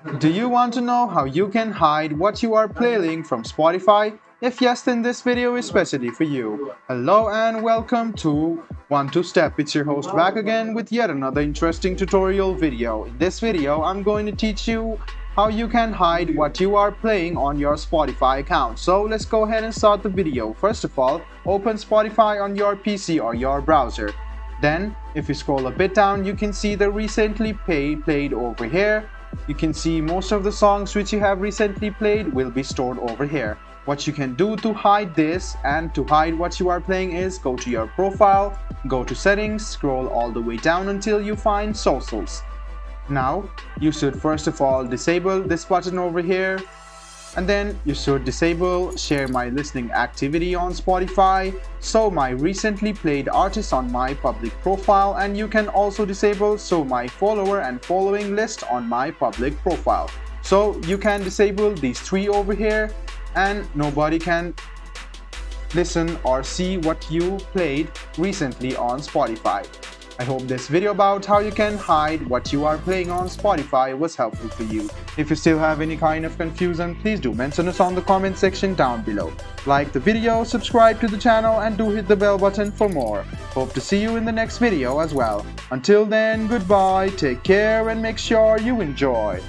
Do you want to know how you can hide what you are playing from Spotify? If yes, then this video is specially for you. Hello and welcome to 1 2 Step. It's your host back again with yet another interesting tutorial video. In this video, I'm going to teach you how you can hide what you are playing on your Spotify account. So let's go ahead and start the video. First of all, open Spotify on your PC or your browser. Then, if you scroll a bit down, you can see the recently played over here. You can see most of the songs which you have recently played will be stored over here. What you can do to hide this and to hide what you are playing is go to your profile, go to settings, scroll all the way down until you find socials. Now, you should first of all disable this button over here, and then you should disable share my listening activity on Spotify, show my recently played artists on my public profile, and you can also disable show my follower and following list on my public profile. So you can disable these three over here and nobody can listen or see what you played recently on Spotify. I hope this video about how you can hide what you are playing on Spotify was helpful for you. If you still have any kind of confusion, please do mention us on the comment section down below. Like the video, subscribe to the channel, and do hit the bell button for more. Hope to see you in the next video as well. Until then, goodbye, take care, and make sure you enjoy.